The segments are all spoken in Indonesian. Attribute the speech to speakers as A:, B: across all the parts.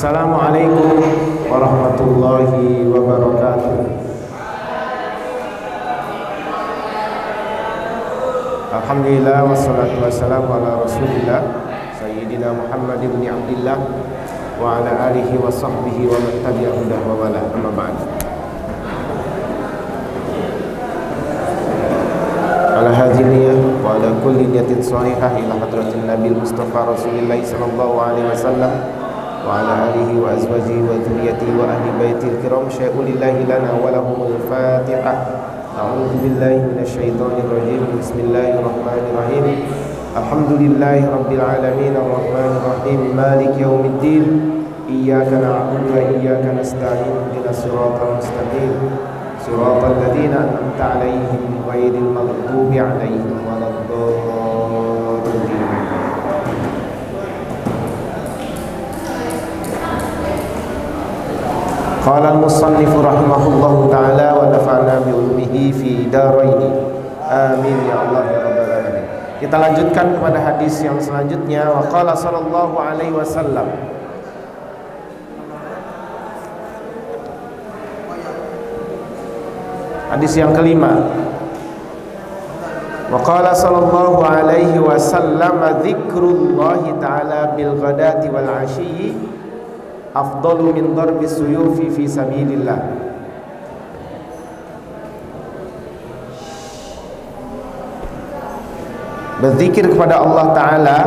A: Assalamualaikum warahmatullahi wabarakatuh. Alhamdulillah wassalatu wassalamu ala rasulillah Sayyidina Muhammad ibn Abdillah wa ala alihi wa sahbihi wa man tabi'ahum wa wala amma ba'd. Ala hadhiniyah wa ala kulli niyatin salihah ila hadratin Nabil Mustafa Rasulillah sallallahu alaihi wasallam wa ala alihi wa azwajihi wa dhurriyyatihi wa ahli baitil kiram syai'ulillahi lana wa lahumul fatihah. A'udzu billahi minasyaitonir rajim. Bismillahirrahmanirrahim. Alhamdulillahi rabbil alamin arrahmanir rahim maliki yaumiddin. Iyyaka na'budu wa iyyaka nasta'in. Ihdinas siratal mustaqim. Siratal ladzina an'amta 'alaihim ghairil maghdubi 'alaihim waladdallin. Qala al-musannif rahimahullahu ta'ala wa nafa'na bi ulumihi fi daraini. Amin ya Allah ya rabbal alamin. Kita lanjutkan kepada hadis yang selanjutnya. Wa qala sallallahu alaihi wasallam. Hadis yang kelima. Wa qala sallallahu alaihi wasallam dzikrullahi ta'ala bil ghadati wal 'ashyi afdalu min darbi suyufi fi sabilillah. Berzikir kepada Allah Ta'ala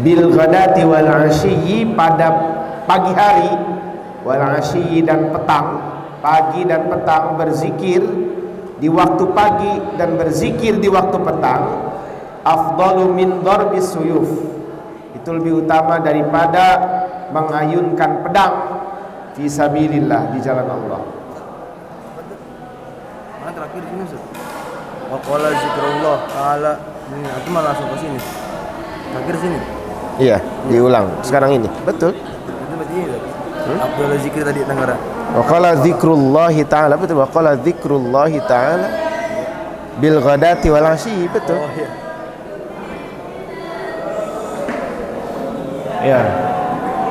A: bil ghadati wal 'ashyi, pada pagi hari, wal 'ashyi dan petang, pagi dan petang berzikir di waktu pagi dan berzikir di waktu petang, afdalu min darbi suyuf, itu lebih utama daripada mengayunkan pedang fi sabilillah, di jalan Allah.
B: Mana terakhir di sini Ustaz? Wa qala zikrullah ta'ala. Ini aku malah langsung ke sini. Terakhir sini.
A: Iya, diulang sekarang ini. Betul.
B: Itu berarti ini. Afdal zikir tadi Tangerang.
A: Wa qala dzikrullahi ta'ala, betul. Wa qala dzikrullahi ta'ala bil ghadati wal 'ashyi, betul.
B: Oh iya.
A: Ya.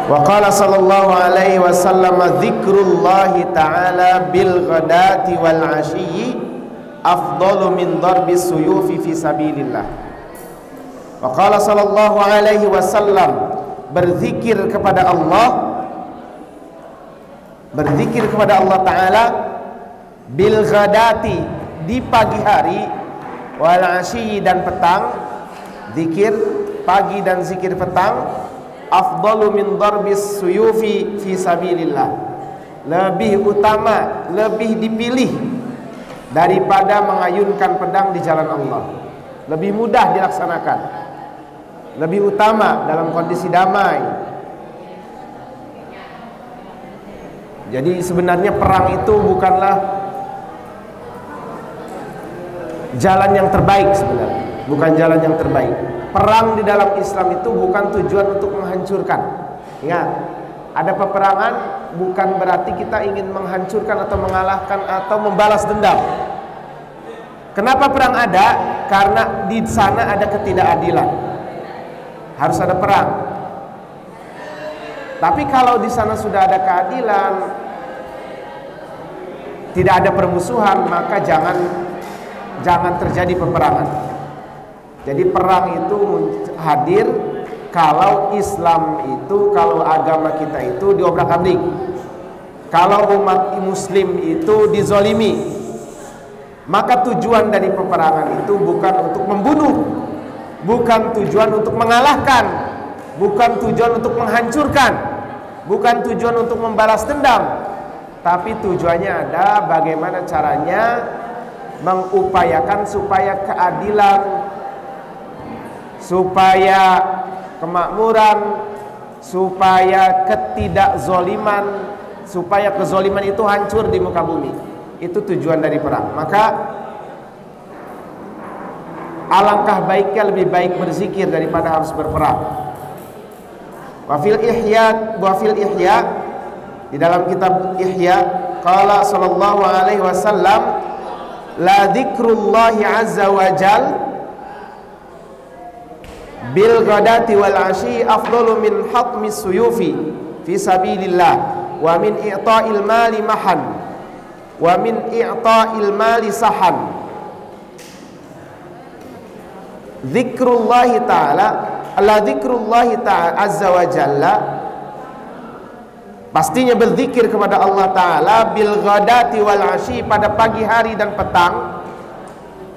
A: Wa qala sallallahu alaihi wasallam dzikrullahi ta'ala bil ghadati wal 'ashyi afdalu min darbi suyufi fi sabilillah. Wa qala sallallahu alaihi wasallam, berzikir kepada Allah, berzikir kepada Allah Ta'ala bil ghadati, di pagi hari, wal 'ashyi dan petang, zikir pagi dan zikir petang, afdalu min darbis suyufi fi sabilillah, lebih utama, lebih dipilih daripada mengayunkan pedang di jalan Allah, lebih mudah dilaksanakan, lebih utama dalam kondisi damai. Jadi sebenarnya perang itu bukanlah jalan yang terbaik, sebenarnya bukan jalan yang terbaik. Perang di dalam Islam itu bukan tujuan untuk menghancurkan. Ingat, ada peperangan bukan berarti kita ingin menghancurkan atau mengalahkan atau membalas dendam. Kenapa perang ada? Karena di sana ada ketidakadilan, harus ada perang. Tapi kalau di sana sudah ada keadilan, tidak ada permusuhan, maka jangan terjadi peperangan. Jadi perang itu hadir kalau Islam itu, kalau agama kita itu diobrak-abrik, kalau umat muslim itu dizolimi. Maka tujuan dari peperangan itu bukan untuk membunuh, bukan tujuan untuk mengalahkan, bukan tujuan untuk menghancurkan, bukan tujuan untuk membalas dendam, tapi tujuannya ada bagaimana caranya mengupayakan supaya keadilan, supaya kemakmuran, supaya ketidakzoliman, supaya kezoliman itu hancur di muka bumi. Itu tujuan dari perang. Maka alangkah baiknya lebih baik berzikir daripada harus berperang. Wa fil ihya, di dalam kitab Ihya, qala sallallahu alaihi wasallam, la dzikrullahi azza wa jal bil ghadati wal ashi afdalu min hatmi suyufi fi sabilillah wa min i'ta'il mali mahan wa min i'ta'il mali sahan. Zikrullahi ta'ala, Allah zikrullahi ta'ala azza wa jalla, pastinya berzikir kepada Allah Ta'ala bil ghadati wal ashi, pada pagi hari dan petang,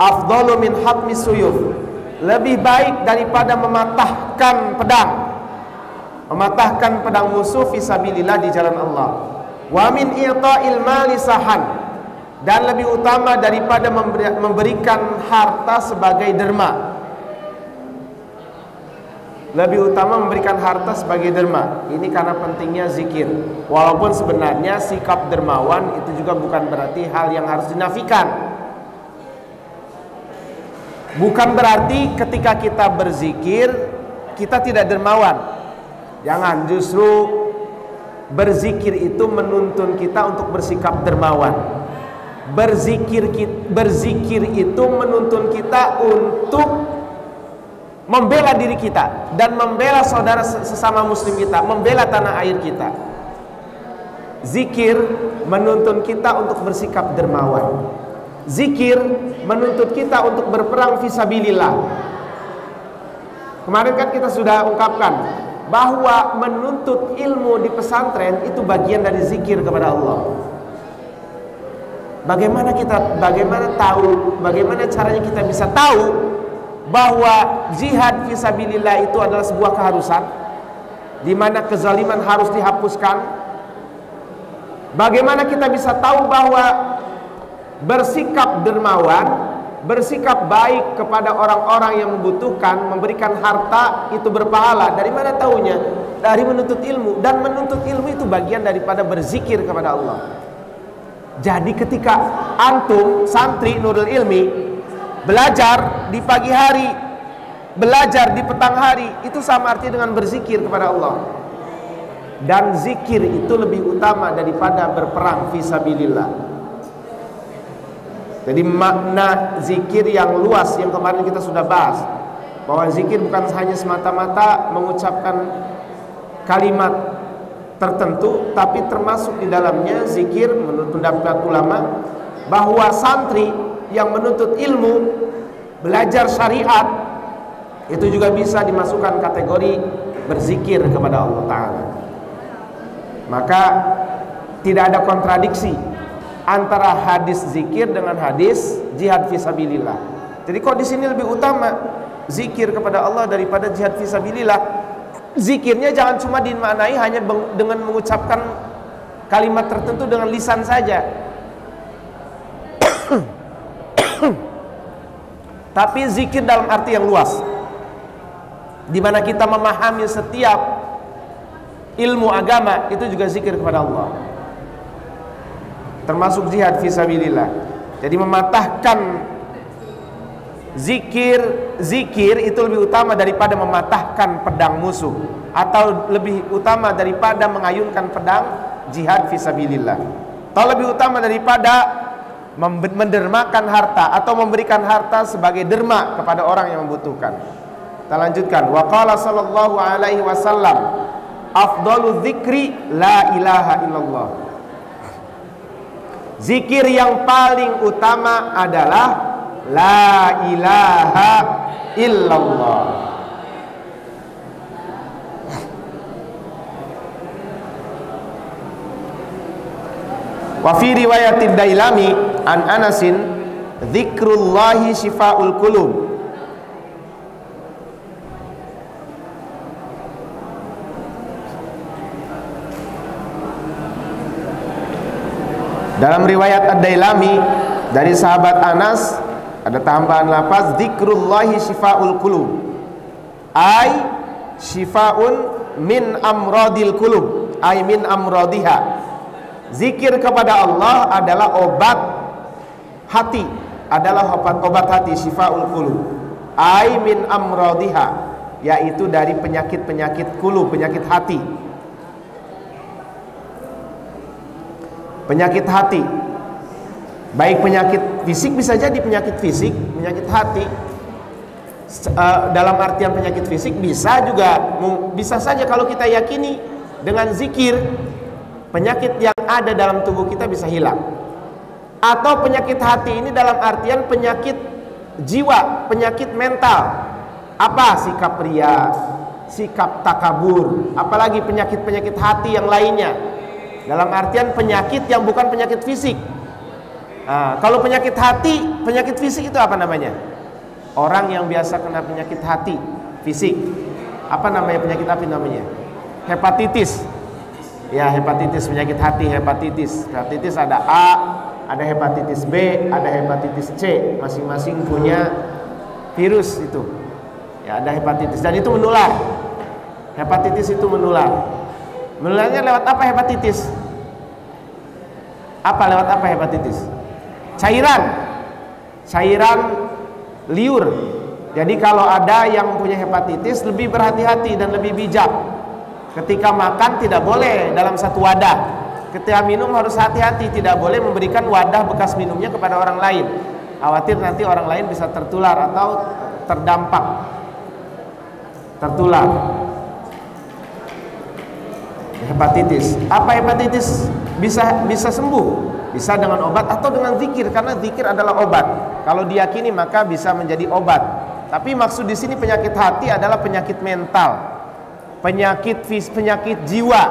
A: afdalu min hatmi suyuf, lebih baik daripada mematahkan pedang musuh fisabilillah, di jalan Allah. Wa min i'ta'il mali sahan, dan lebih utama daripada memberikan harta sebagai derma. Lebih utama memberikan harta sebagai derma. Ini karena pentingnya zikir. Walaupun sebenarnya sikap dermawan itu juga bukan berarti hal yang harus dinafikan. Bukan berarti ketika kita berzikir kita tidak dermawan. Jangan, justru berzikir itu menuntun kita untuk bersikap dermawan. Berzikir itu menuntun kita untuk membela diri kita dan membela saudara sesama muslim kita, membela tanah air kita. Zikir menuntun kita untuk bersikap dermawan. Zikir menuntut kita untuk berperang fisabilillah. Kemarin kan kita sudah ungkapkan bahwa menuntut ilmu di pesantren itu bagian dari zikir kepada Allah. Bagaimana caranya kita bisa tahu bahwa jihad fisabilillah itu adalah sebuah keharusan, di mana kezaliman harus dihapuskan? Bagaimana kita bisa tahu bahwa bersikap dermawan, bersikap baik kepada orang-orang yang membutuhkan, memberikan harta itu berpahala? Dari mana tahunya? Dari menuntut ilmu, dan menuntut ilmu itu bagian daripada berzikir kepada Allah. Jadi ketika antum santri Nurul Ilmi belajar di pagi hari, belajar di petang hari, itu sama arti dengan berzikir kepada Allah. Dan zikir itu lebih utama daripada berperang fisabilillah. Jadi makna zikir yang luas yang kemarin kita sudah bahas, bahwa zikir bukan hanya semata-mata mengucapkan kalimat tertentu, tapi termasuk di dalamnya zikir menurut pendapat ulama bahwa santri yang menuntut ilmu, belajar syariat, itu juga bisa dimasukkan kategori berzikir kepada Allah Ta'ala. Maka tidak ada kontradiksi antara hadis zikir dengan hadis jihad fisabilillah. Jadi kok di sini lebih utama zikir kepada Allah daripada jihad fisabilillah? Zikirnya jangan cuma dimaknai hanya dengan mengucapkan kalimat tertentu dengan lisan saja, tapi zikir dalam arti yang luas, di mana kita memahami setiap ilmu agama itu juga zikir kepada Allah, termasuk jihad fisabilillah. Jadi mematahkan zikir itu lebih utama daripada mematahkan pedang musuh, atau lebih utama daripada mengayunkan pedang jihad fisabilillah, atau lebih utama daripada mendermakan harta atau memberikan harta sebagai derma kepada orang yang membutuhkan. Kita lanjutkan. Wa qala sallallahu alaihi wasallam, afdalu dzikri la ilaha illallah. Zikir yang paling utama adalah la ilaha illallah. Wa fi riwayatid Dailami an Anasin, dzikrullahi syifaul qulub. Dalam riwayat Ad-Dailami dari sahabat Anas ada tambahan lafaz dzikrullahi syifaul qulub, ay syifaun min amradil qulub, ay min amradiha. Zikir kepada Allah adalah obat hati, adalah obat hati, syifaul qulub, ay min amradiha, yaitu dari penyakit-penyakit qulub, penyakit hati. Penyakit hati, baik penyakit fisik, bisa jadi penyakit fisik, penyakit hati. dalam artian penyakit fisik, bisa juga, bisa saja kalau kita yakini dengan zikir penyakit yang ada dalam tubuh kita bisa hilang. Atau penyakit hati ini dalam artian penyakit jiwa, penyakit mental. Apa? Sikap ria, sikap takabur, apalagi penyakit-penyakit hati yang lainnya. Dalam artian penyakit yang bukan penyakit fisik. Kalau penyakit hati, penyakit fisik itu apa namanya? Orang yang biasa kena penyakit hati fisik, apa namanya penyakit hati namanya? Hepatitis. Ya, hepatitis, penyakit hati, hepatitis. Hepatitis ada A, ada hepatitis B, ada hepatitis C. Masing-masing punya virus itu. Ya, ada hepatitis dan itu menular. Hepatitis itu menular. Menularnya lewat apa hepatitis? Apa lewat apa hepatitis? Cairan liur. Jadi kalau ada yang punya hepatitis, lebih berhati-hati dan lebih bijak. Ketika makan tidak boleh dalam satu wadah. Ketika minum harus hati-hati, tidak boleh memberikan wadah bekas minumnya kepada orang lain. Khawatir nanti orang lain bisa tertular atau terdampak tertular. Hepatitis. Apa hepatitis bisa sembuh? Bisa dengan obat atau dengan zikir, karena zikir adalah obat. Kalau diyakini maka bisa menjadi obat. Tapi maksud di sini penyakit hati adalah penyakit mental, penyakit jiwa,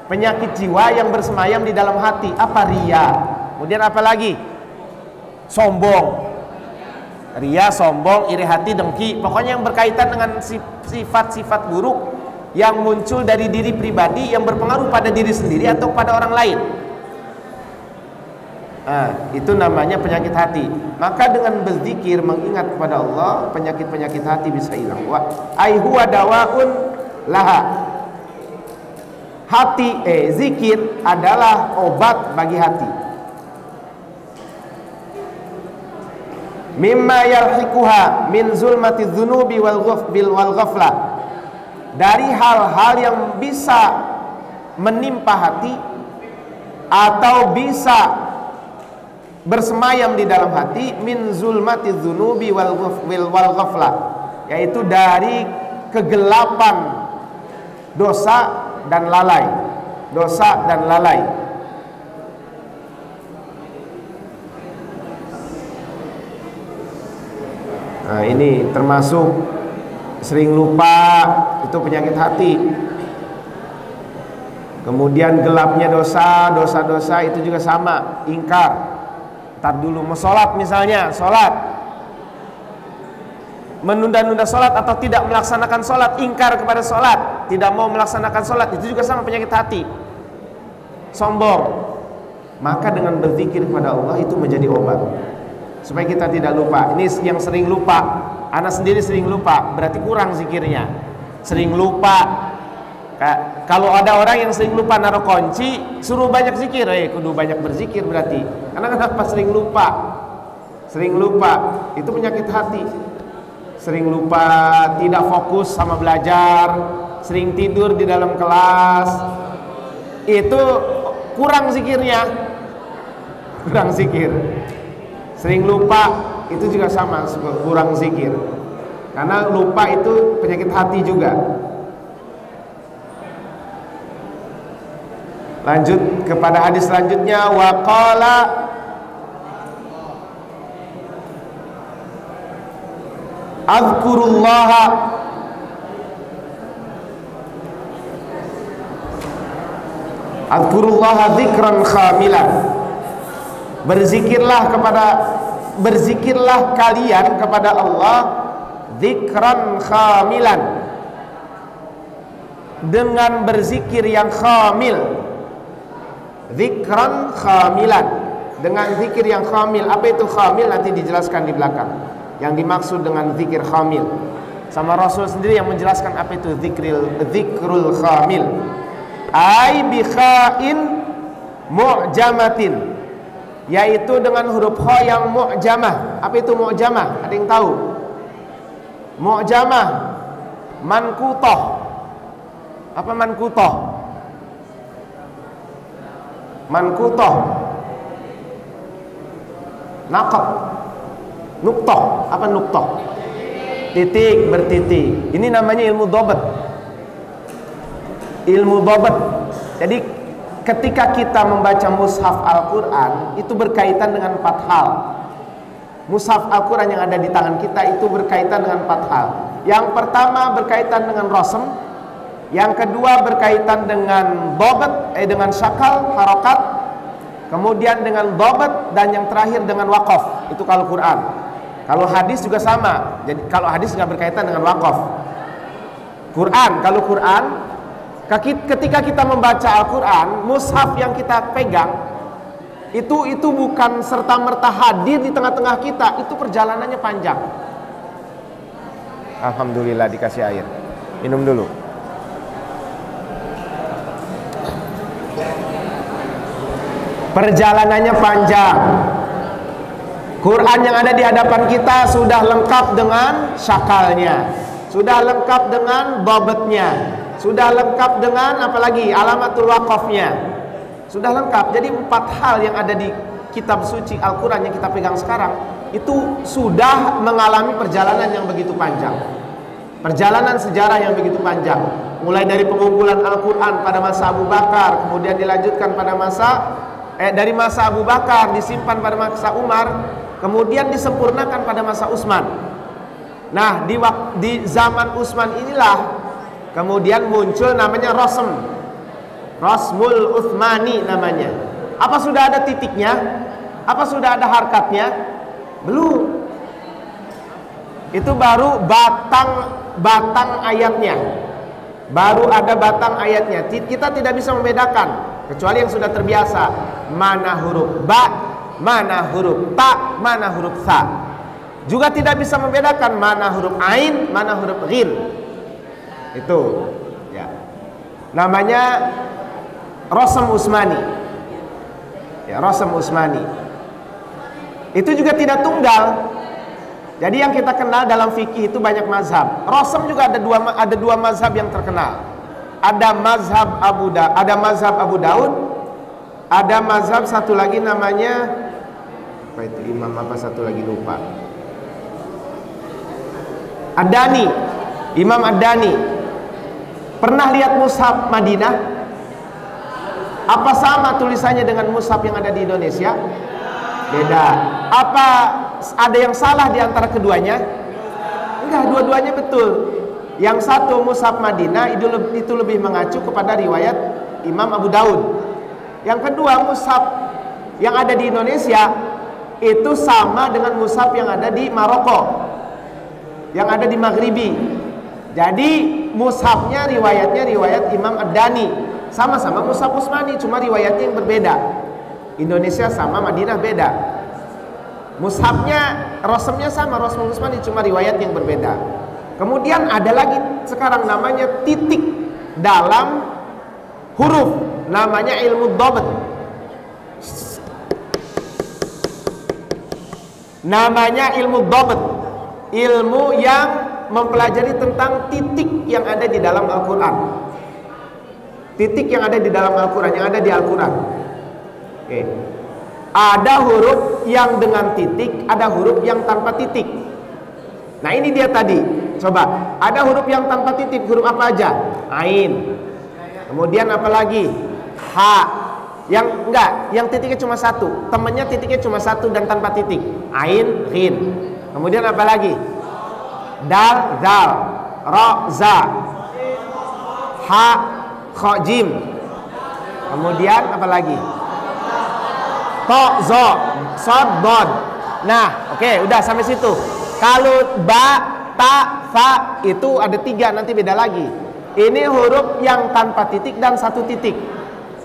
A: penyakit jiwa yang bersemayam di dalam hati. Apa? Ria. Kemudian apa lagi? Sombong. Ria, sombong, iri hati, dengki. Pokoknya yang berkaitan dengan sifat-sifat buruk yang muncul dari diri pribadi, yang berpengaruh pada diri sendiri atau pada orang lain. Itu namanya penyakit hati. Maka dengan berzikir, mengingat kepada Allah, penyakit-penyakit hati bisa hilang. Ai huwa dawaun laha. Zikir adalah obat bagi hati. Mimma yarhikuha min zulmati dzunubi wal ghaflah. Dari hal-hal yang bisa menimpa hati atau bisa bersemayam di dalam hati, min zulmati dzunubi wal ghaflah, yaitu dari kegelapan dosa dan lalai. Dosa dan lalai. Nah, ini termasuk sering lupa, itu penyakit hati. Kemudian gelapnya dosa-dosa itu juga sama, ingkar. Ntar dulu mau sholat misalnya, sholat, menunda-nunda sholat atau tidak melaksanakan sholat, ingkar kepada sholat, tidak mau melaksanakan sholat, itu juga sama penyakit hati, sombong. Maka dengan berzikir kepada Allah itu menjadi obat supaya kita tidak lupa. Ini yang sering lupa, anak sendiri sering lupa, berarti kurang zikirnya. Sering lupa. Kalau ada orang yang sering lupa naruh kunci, suruh banyak zikir, kudu banyak berzikir berarti. Karena kenapa sering lupa? Sering lupa, itu penyakit hati. Sering lupa, tidak fokus sama belajar, sering tidur di dalam kelas, itu kurang zikirnya. Kurang zikir. Sering lupa itu juga sama, kurang zikir. Karena lupa itu penyakit hati juga. Lanjut kepada hadis selanjutnya, wa qala Azkurullaha dzikran khamilan. Berzikirlah kalian kepada Allah dzikran khamilan, dengan berzikir yang khamil. Dzikran khamilan, dengan zikir yang khamil. Apa itu khamil? Nanti dijelaskan di belakang. Yang dimaksud dengan zikir khamil, sama Rasul sendiri yang menjelaskan apa itu zikrul khamil. Ai bi kha'in mu'jamatin, yaitu dengan huruf kha yang mu'jamah. Apa itu mu'jamah? Ada yang tahu? Mu'jamah, mankutoh. Apa mankutoh? Mankutoh, naqab, nuktoh. Apa nuktoh? titik bertitik. Ini namanya ilmu dhabt. Ilmu dhabt. Jadi ketika kita membaca mushaf Al-Quran, itu berkaitan dengan 4 hal. Mushaf Al-Quran yang ada di tangan kita itu berkaitan dengan 4 hal. Yang pertama berkaitan dengan rasm. Yang kedua berkaitan dengan dhabt, dengan syakal, harokat. Kemudian dengan dhabt, dan yang terakhir dengan waqaf. Itu kalau Quran. Kalau hadis juga sama. Jadi kalau hadis nggak berkaitan dengan waqaf. Quran, kalau Quran, ketika kita membaca Al-Quran, mushaf yang kita pegang itu bukan serta-merta hadir di tengah-tengah kita. Itu perjalanannya panjang. Alhamdulillah dikasih air. Minum dulu. Perjalanannya panjang. Quran yang ada di hadapan kita sudah lengkap dengan syakalnya, sudah lengkap dengan dhabtnya, sudah lengkap dengan apalagi alamatul waqafnya, sudah lengkap. Jadi 4 hal yang ada di kitab suci Al-Quran yang kita pegang sekarang itu sudah mengalami perjalanan yang begitu panjang, perjalanan sejarah yang begitu panjang. Mulai dari pengumpulan Al-Quran pada masa Abu Bakar, kemudian dilanjutkan pada dari masa Abu Bakar, disimpan pada masa Umar, kemudian disempurnakan pada masa Utsman. Nah, di zaman Utsman inilah kemudian muncul namanya Rasmul Utsmani namanya. Apa sudah ada titiknya? Apa sudah ada harkatnya? Belum. Itu baru batang ayatnya. Baru ada batang ayatnya. Kita tidak bisa membedakan kecuali yang sudah terbiasa. Mana huruf ba, mana huruf ta, mana huruf tha. Juga tidak bisa membedakan mana huruf ain, mana huruf ghin. Itu ya. Namanya Rasm Utsmani. Ya, Rasm Utsmani. Itu juga tidak tunggal. Jadi yang kita kenal dalam fikih itu banyak mazhab. Rasm juga ada dua mazhab yang terkenal. Ada mazhab Abu Daud, ada mazhab satu lagi namanya apa itu, imam apa satu lagi lupa. Ad-Dani, Imam Ad-Dani. Pernah lihat mushaf Madinah? Apa sama tulisannya dengan mushaf yang ada di Indonesia? Beda. Apa ada yang salah di antara keduanya? Enggak, dua-duanya betul. Yang satu mushaf Madinah itu lebih mengacu kepada riwayat Imam Abu Daud. Yang kedua mushaf yang ada di Indonesia itu sama dengan mushaf yang ada di Maroko, yang ada di Maghribi. Jadi mushafnya riwayatnya riwayat Imam Ad-Dani, sama-sama mushaf Utsmani, cuma riwayatnya yang berbeda. Indonesia sama, Madinah beda. Mushafnya, rasmnya sama, Rasmul Utsmani, cuma riwayat yang berbeda. Kemudian ada lagi sekarang namanya titik dalam huruf, namanya ilmu dhabt. Namanya ilmu dhabt, ilmu yang mempelajari tentang titik yang ada di dalam Al-Quran. Titik yang ada di dalam Al-Quran, yang ada di Al-Quran. Oke. Ada huruf yang dengan titik, ada huruf yang tanpa titik. Nah ini dia tadi. Coba, ada huruf yang tanpa titik, huruf apa aja? Ain. Kemudian apa lagi? Ha. Yang enggak, yang titiknya cuma satu. Temennya titiknya cuma satu dan tanpa titik. Ain, ghin. Kemudian apa lagi? Dal, zal. Ra, za. Ha, kha, jim. Kemudian apa lagi? To, zo. Sod, bod. Nah, oke, udah sampai situ. Kalau ba, ta, fa itu ada 3, nanti beda lagi. Ini huruf yang tanpa titik dan satu titik.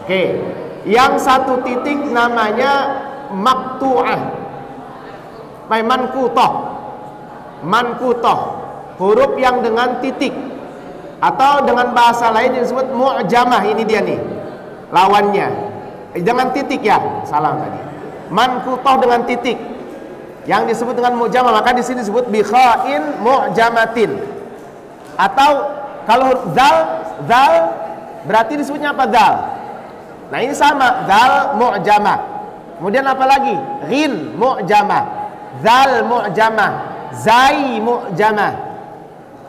A: Oke. Yang satu titik namanya maktu'ah. Mankutoh. Mankutoh. Huruf yang dengan titik. Atau dengan bahasa lain yang disebut mu'jamah. Ini dia nih lawannya. Dengan titik ya. Salah tadi. Mankutoh dengan titik. Yang disebut dengan mu'jamah, maka di sini disebut bikha'in mu'jamatin. Atau kalau zal berarti disebutnya apa? Zal. Nah ini sama, zal mu'jamah. Kemudian apa lagi? Ghin mu'jamah, zal mu'jamah, zai mu'jamah.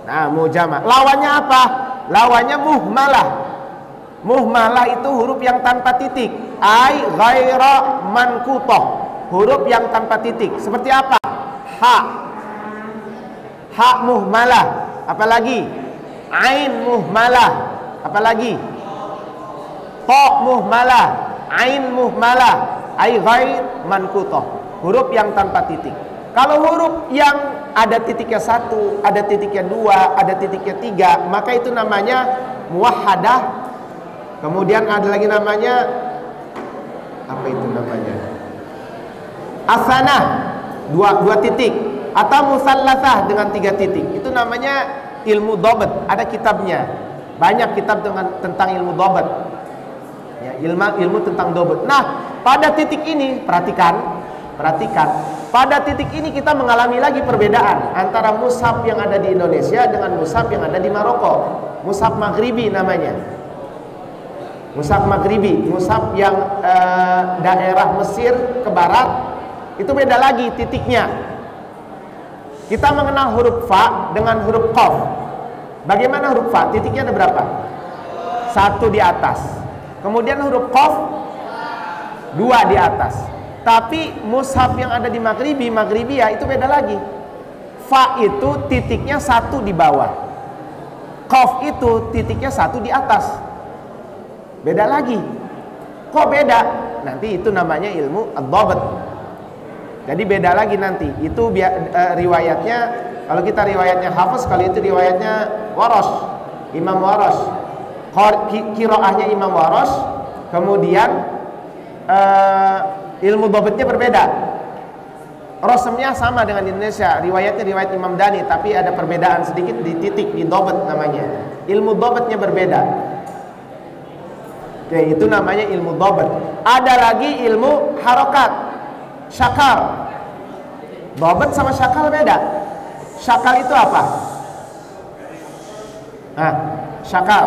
A: Nah, mujama. Lawannya apa? Lawannya muhmalah. Muhmalah itu huruf yang tanpa titik. Ai ghaira mankutoh. Huruf yang tanpa titik. Seperti apa? Ha. Ha muhmalah. Apalagi? Ain muhmalah. Apalagi? Ta muhmalah. Ain muhmalah. Ai ghair mankutoh. Huruf yang tanpa titik. Kalau huruf yang ada titiknya 1, ada titiknya 2, ada titiknya 3, maka itu namanya muwahhadah. Kemudian ada lagi namanya apa itu namanya? Asanah, dua titik, atau musallatsah dengan 3 titik. Itu namanya ilmu dhabt. Ada kitabnya. Banyak kitab tentang ilmu dhabt. Ya, ilmu tentang dhabt. Nah, pada titik ini perhatikan. Pada titik ini kita mengalami lagi perbedaan antara mushaf yang ada di Indonesia dengan mushaf yang ada di Maroko. Mushaf Maghribi namanya. Mushaf Maghribi, mushaf yang daerah Mesir ke barat, itu beda lagi titiknya. Kita mengenal huruf fa dengan huruf qaf. Bagaimana huruf fa? Titiknya ada berapa? 1 di atas. Kemudian huruf qaf 2 di atas. Tapi mushaf yang ada di Maghribiyah itu beda lagi. Fa itu titiknya 1 di bawah. Qaf itu titiknya 1 di atas. Beda lagi. Kok beda? Nanti itu namanya ilmu ad-dhabt. Jadi beda lagi nanti. Itu riwayatnya, kalau kita riwayatnya Hafiz, kalau itu riwayatnya Warash, Imam Warash. Qiraahnya Imam Warash. Kemudian ilmu dhabtnya berbeda. Rasamnya sama dengan Indonesia. Riwayatnya riwayat Imam Dani, tapi ada perbedaan sedikit di titik, di dhabt namanya. Ilmu dhabtnya berbeda. Oke, itu namanya ilmu dhabt. Ada lagi ilmu harokat, syakal. Dhabt sama syakal beda. Syakal itu apa? Nah, syakal.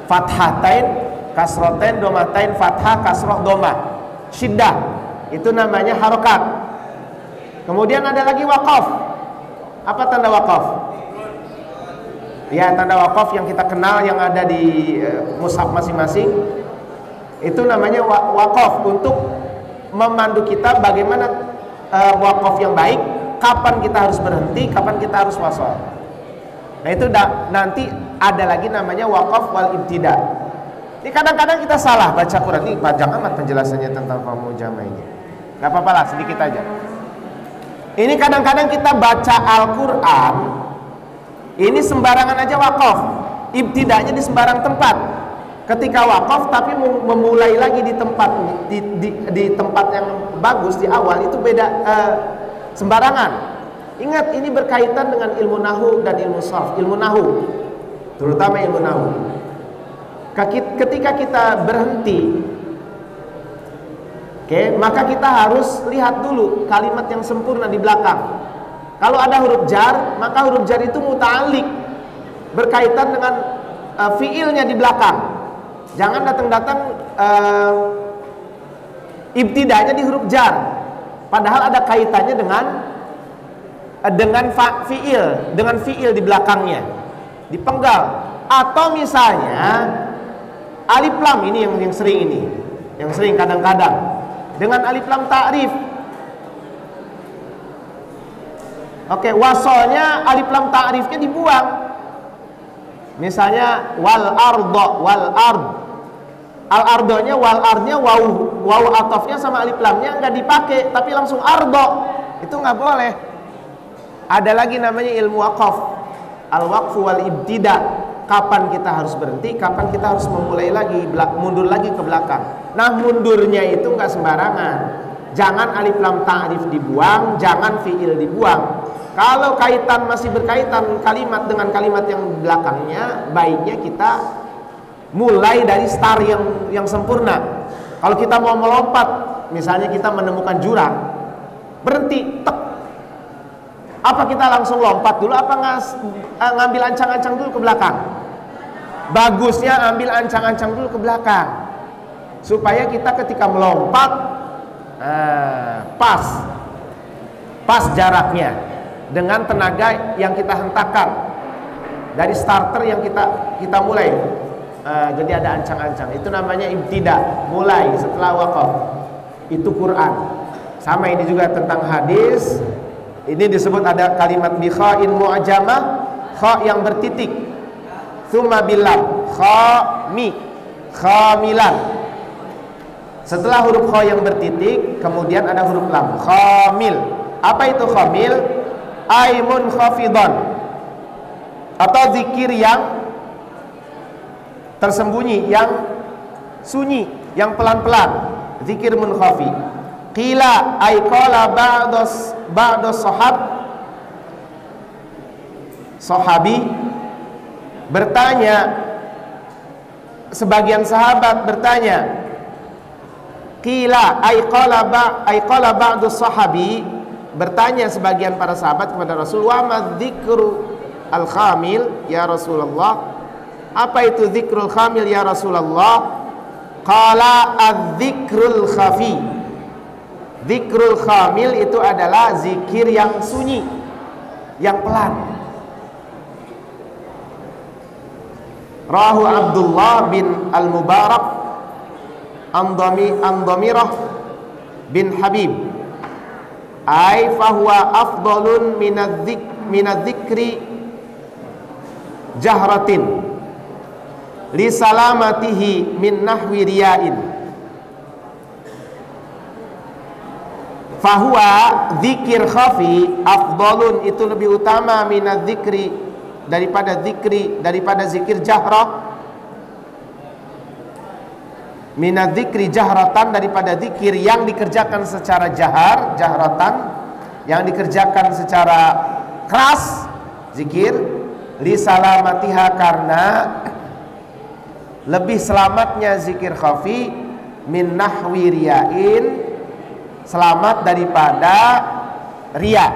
A: Fathatain, kasrotain, domatain, fathah, kasroh, domah. Syiddah, itu namanya harokat. Kemudian ada lagi waqaf. Apa tanda waqaf? Ya, tanda waqaf yang kita kenal yang ada di mushaf masing-masing. Itu namanya waqaf, untuk memandu kita bagaimana waqaf yang baik, kapan kita harus berhenti, kapan kita harus wasal. Nah, itu nanti ada lagi namanya waqaf wal ibtida. Ini kadang-kadang kita salah baca Quran. Ini panjang amat penjelasannya tentang mujama ini. Gak apa-apa lah, sedikit aja. Ini kadang-kadang kita baca Al-Quran, ini sembarangan aja wakaf. Ibtidanya di sembarang tempat. Ketika wakaf tapi memulai lagi di tempat di tempat yang bagus di awal, itu beda, sembarangan. Ingat, ini berkaitan dengan ilmu nahu dan ilmu sarf. Ilmu nahu, terutama ilmu nahu. Ketika kita berhenti, maka kita harus lihat dulu kalimat yang sempurna di belakang. Kalau ada huruf jar, maka huruf jar itu muta'alliq, berkaitan dengan fiilnya di belakang. Jangan datang-datang ibtidanya di huruf jar, padahal ada kaitannya dengan fiil, dengan fiil di belakangnya, dipenggal. Atau misalnya alif lam, ini yang sering kadang-kadang dengan alif lam ta'rif. Oke, wasolnya alif lam ta'rifnya dibuang. Misalnya wal ardo, wal ard. Al ardonya, wal ardnya, waw atofnya sama alif lamnya nggak dipakai, tapi langsung ardo. Itu nggak boleh. Ada lagi namanya ilmu waqaf, al waqfu wal ibtida. Kapan kita harus berhenti, kapan kita harus memulai lagi, mundur lagi ke belakang. Nah, mundurnya itu nggak sembarangan. Jangan alif lam ta'rif dibuang, jangan fiil dibuang. Kalau kaitan masih berkaitan kalimat dengan kalimat yang belakangnya, baiknya kita mulai dari start yang sempurna. Kalau kita mau melompat, misalnya kita menemukan jurang, berhenti, tek. Apa kita langsung lompat dulu, apa ngambil ancang-ancang dulu ke belakang? Bagusnya ambil ancang-ancang dulu ke belakang, supaya kita ketika melompat pas jaraknya. dengan tenaga yang kita hentakkan dari starter yang kita mulai. Jadi ada ancang-ancang, itu namanya ibtida, mulai setelah waqaf. Itu Quran. Sama ini juga tentang hadis. Ini disebut ada kalimat bi kha'in mu'jamah, kha yang bertitik, tsumma billam, khamilan. Setelah huruf kha yang bertitik, kemudian ada huruf lam, khamil. Apa itu khamil? Aimun khafidhan, atau zikir yang tersembunyi, yang sunyi, yang pelan-pelan, zikir munkhafi. Qila ay qala ba'dos sahabi bertanya, sebagian sahabat bertanya. Qila ay qala ba'dos sahabi, bertanya sebagian para sahabat kepada Rasul, wa ma dzikru al-khamil ya Rasulullah, apa itu zikrul khamil ya Rasulullah? Qala adz-zikrul khafi. Zikrul khamil itu adalah zikir yang sunyi, yang pelan. Rahu Abdullah bin Al-Mubarak Andamirah bin Habib, ay fahuwa afdalun minadz-dzikri jahratin li salamatihi min nahwi riya'in. Fahuwa zikir khafi afdalun, itu lebih utama minadz dzikri, daripada zikir jahrah, minadz dzikri jahratan, daripada zikir yang dikerjakan secara jahratan, yang dikerjakan secara keras, zikir li salamatiha, karena lebih selamatnya zikir khafi min nahwi riya'in, selamat daripada riya,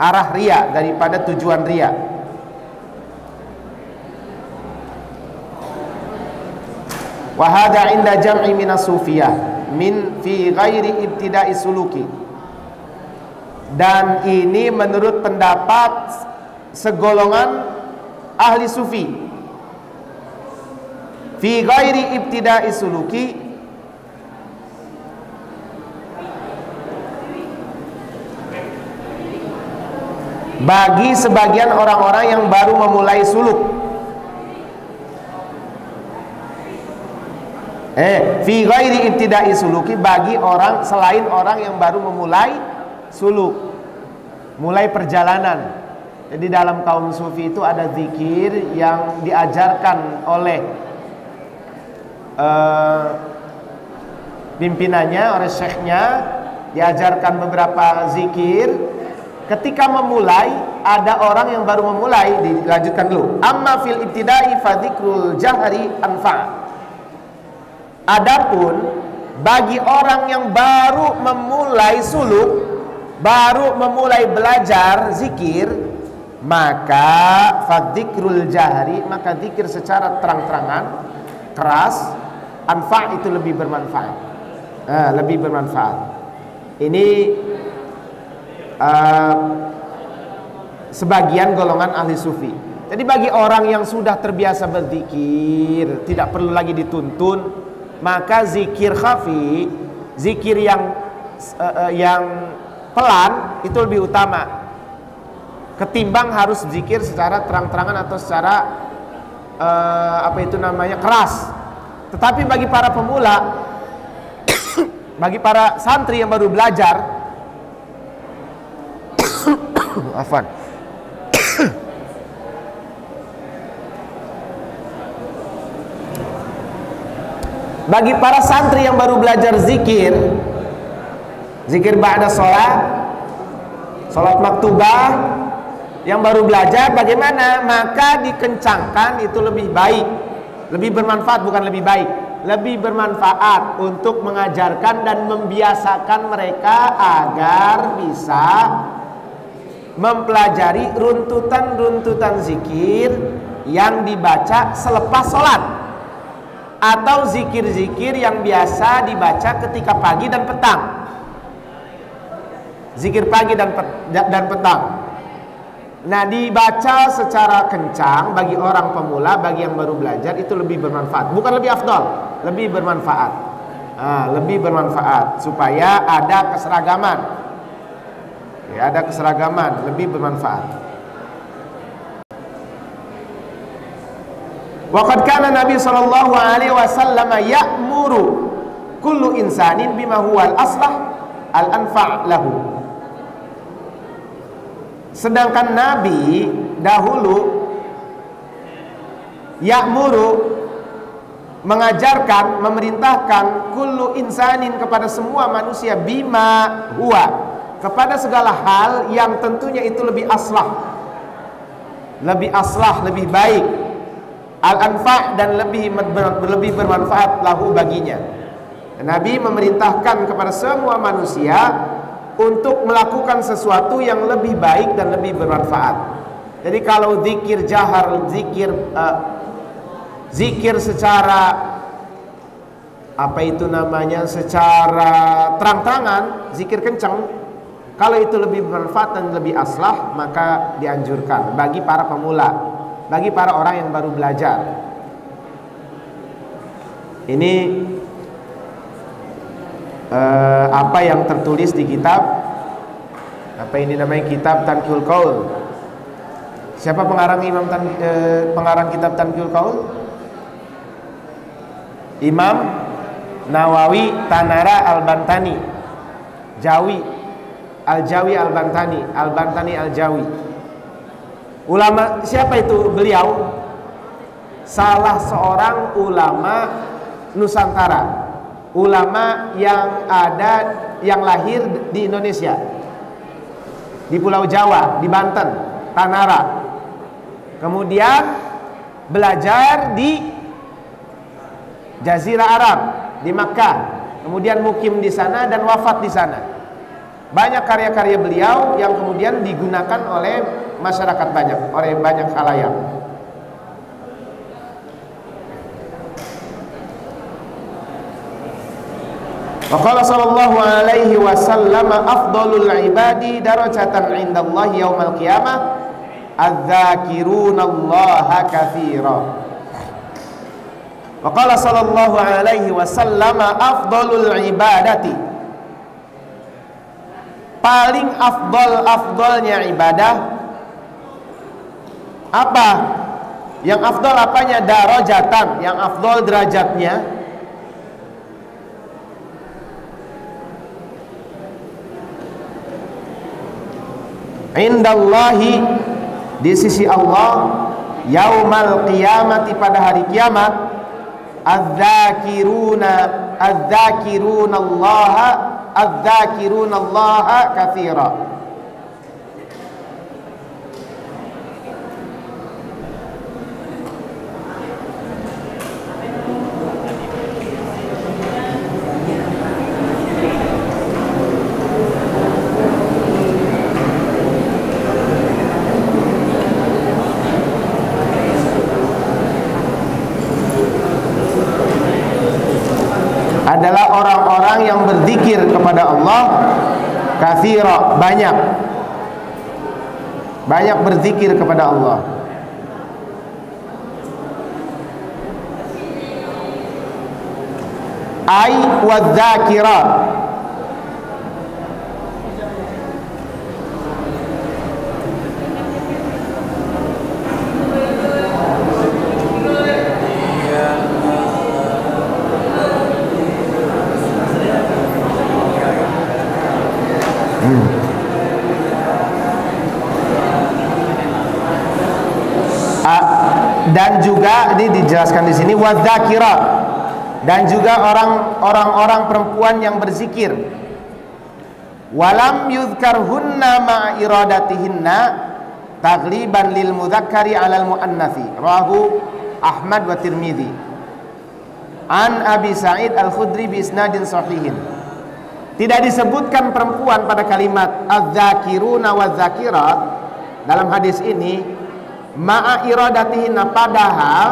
A: arah riya, daripada tujuan riya. Wa hadha inda jam'i minas sufiyah min fi ghairi ibtida'i suluki, dan ini menurut pendapat segolongan ahli sufi, fi ghairi ibtida'i suluki, bagi sebagian orang-orang yang baru memulai suluk. Fi ghairi ibtida'i suluki, bagi orang selain orang yang baru memulai suluk, mulai perjalanan. Jadi dalam kaum sufi itu ada zikir yang diajarkan oleh pimpinannya, oleh syekhnya, diajarkan beberapa zikir. Ketika memulai, ada orang yang baru memulai, dilanjutkan dulu. Amma fil ibtida'i fa dzikrul jahri anfa'. Adapun bagi orang yang baru memulai suluk, baru memulai belajar zikir, maka fa dzikrul jahri, maka zikir secara terang-terangan, keras, anfa' itu lebih bermanfaat. Lebih bermanfaat. Ini sebagian golongan ahli sufi. Jadi bagi orang yang sudah terbiasa berzikir, tidak perlu lagi dituntun, maka zikir khafi, zikir yang pelan itu lebih utama ketimbang harus zikir secara terang-terangan atau secara keras. Tetapi bagi para pemula, bagi para santri yang baru belajar, afwan, bagi para santri yang baru belajar zikir ba'da sholat maktubah, yang baru belajar bagaimana, maka dikencangkan, itu lebih baik, lebih bermanfaat, bukan lebih baik, lebih bermanfaat untuk mengajarkan dan membiasakan mereka agar bisa mempelajari runtutan-runtutan zikir yang dibaca selepas sholat, atau zikir-zikir yang biasa dibaca ketika pagi dan petang. Zikir pagi dan petang. Nah, dibaca secara kencang bagi orang pemula, bagi yang baru belajar itu lebih bermanfaat. Bukan lebih afdol, lebih bermanfaat. Lebih bermanfaat supaya ada keseragaman. Ya, ada keseragaman, lebih bermanfaat. Waqad kana Nabi sallallahu alaihi wasallam ya'muru kullu insanin bima huwa al-aslah al-anfa' lahu. Sedangkan Nabi dahulu ya'muru, mengajarkan, memerintahkan kullu insanin, kepada semua manusia, bima huwa, kepada segala hal yang tentunya itu lebih aslah, lebih baik, al-anfa' dan lebih bermanfaat lahu, baginya. Nabi memerintahkan kepada semua manusia untuk melakukan sesuatu yang lebih baik dan lebih bermanfaat. Jadi kalau zikir jahar, zikir secara secara terang-terangan, zikir kencang, kalau itu lebih bermanfaat dan lebih aslah, maka dianjurkan bagi para pemula, bagi para orang yang baru belajar. Ini apa yang tertulis di kitab, apa ini namanya, kitab Tanqihul Qaul. Siapa pengarang pengarang kitab Tanqihul Qaul? Imam Nawawi Tanara Al-Bantani Jawi Al-Bantani Al-Jawi. Ulama siapa itu beliau? Salah seorang ulama Nusantara, ulama yang lahir di Indonesia, di Pulau Jawa, di Banten, Tanara. Kemudian belajar di Jazirah Arab, di Makkah. Kemudian mukim di sana dan wafat di sana. Banyak karya-karya beliau yang kemudian digunakan oleh masyarakat banyak, oleh banyak khalayak. Wa qala sallallahu alaihi wasallam afdhalul ibadi darajatan 'indallahi yaumal qiyamah adz-dzakirunallaha katsira. Wa qala sallallahu alaihi wasallam afdhalul ibadati, paling afdalnya ibadah. Apa yang afdal? Apanya? Darajatan, yang afdal derajatnya. Indallahi, di sisi Allah, yaumal qiyamati, pada hari kiamat, adz-dzakirunallaha katsira. Adalah orang-orang yang berzikir kepada Allah katsira, banyak berzikir kepada Allah. Ai wadz-dzakirat, dan juga ini dijelaskan di sini wadz-dzakirat, dan juga orang-orang perempuan yang berzikir. Walam yuzkarhunna ma'a iradatihinna tagliban lil mudzakkari 'alal muannatsi, rawahu Ahmad wa Tirmidzi an Abi Sa'id Al-Khudri bi isnadin sahihin. Tidak disebutkan perempuan pada kalimat adz-dzakiruna wadz-dzakirat dalam hadis ini ma'a iradatihinna, padahal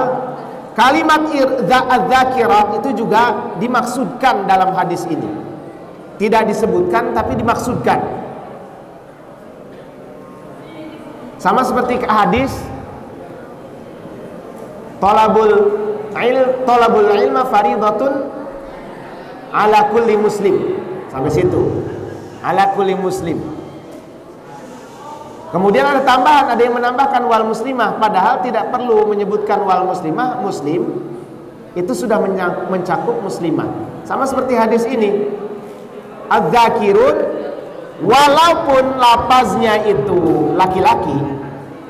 A: kalimat adz-dzakirat itu juga dimaksudkan dalam hadis ini. Tidak disebutkan tapi dimaksudkan. Sama seperti hadis talabul ilma faridatun ala kulli muslim. Sampai situ. Ala kulli muslim. Kemudian ada tambahan, ada yang menambahkan wal muslimah, padahal tidak perlu menyebutkan wal muslimah. Muslim itu sudah mencakup muslimah. Sama seperti hadis ini. Az-zakirun, walaupun lapaznya itu laki-laki,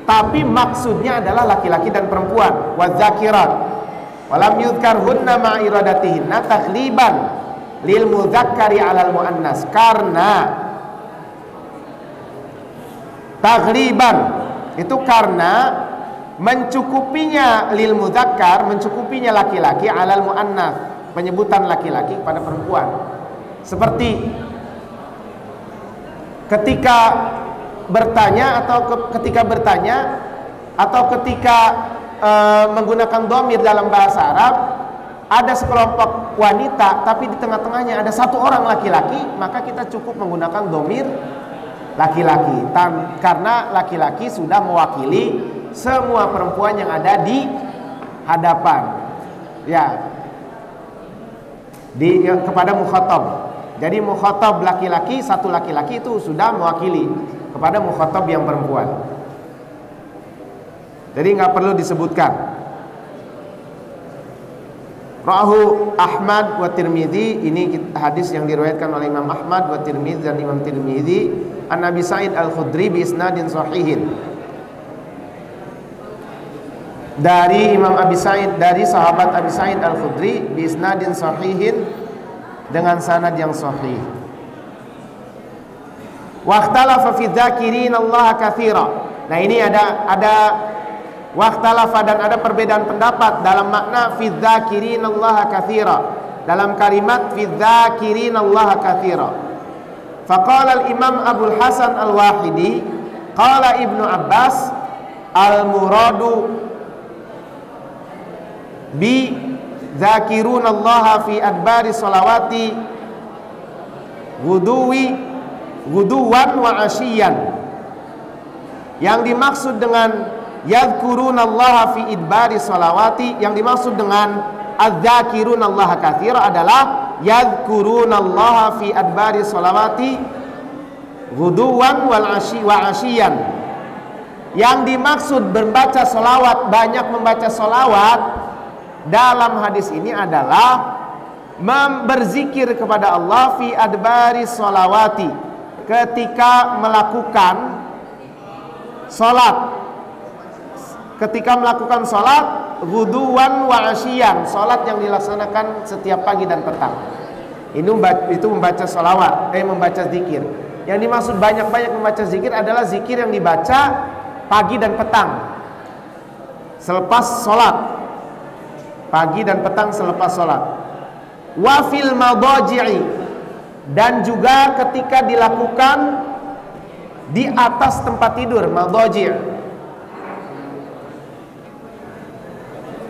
A: tapi maksudnya adalah laki-laki dan perempuan. Waz-zakirat walam yudhkarhunna ma'iradatihinna taghliban lil mudzakkari 'alal muannas. Karena taghliban itu karena mencukupinya lil mudzakkar, mencukupinya laki-laki 'alal muannas, penyebutan laki-laki pada perempuan. Seperti ketika bertanya atau ketika menggunakan dhamir dalam bahasa Arab, ada sekelompok wanita tapi di tengah-tengahnya ada satu orang laki-laki, maka kita cukup menggunakan dhamir laki-laki, karena laki-laki sudah mewakili semua perempuan yang ada di hadapan, ya, kepada mukhatab. Jadi mukhatab laki-laki, satu laki-laki itu sudah mewakili kepada mukhatab yang perempuan. Jadi nggak perlu disebutkan. Rahu Ahmad wa Tirmidzi, ini hadis yang diriwayatkan oleh Imam Ahmad wa Tirmidzi dan Imam Tirmidzi, an Nabi Sa'id Al-Khudri bi isnadin sahihin. Dari Imam Abi Sa'id, dari sahabat Abi Sa'id Al-Khudri bi isnadin sahihin, dengan sanad yang sahih. Waqtalafa fi dzakirin Allah katsira. Nah, ini ada waqtalafa dan ada perbedaan pendapat dalam makna fi dzakirin Allah katsira, dalam kalimat fi dzakirin Allah katsira. Faqala al-Imam Abu Hasan Al-Wahidi, qala Ibnu Abbas al-muradu bi Zakirunallaha fi adbari salawati guduwan wa asyiyan. Yang dimaksud dengan yadhkurunallaha fi adbari salawati, yang dimaksud dengan adzakirunallaha katsira adalah yadhkurunallaha fi adbari salawati guduwan wa asyiyan. Yang dimaksud membaca salawat, banyak membaca salawat dalam hadis ini adalah berzikir kepada Allah fi adbari sholawati, ketika melakukan sholat, guduwan wa asyian, sholat yang dilaksanakan setiap pagi dan petang. Itu membaca sholawat, membaca zikir. Yang dimaksud banyak-banyak membaca zikir adalah zikir yang dibaca pagi dan petang selepas sholat, pagi dan petang selepas sholat. Wa fil madaji'i, dan juga ketika dilakukan di atas tempat tidur, madaji'.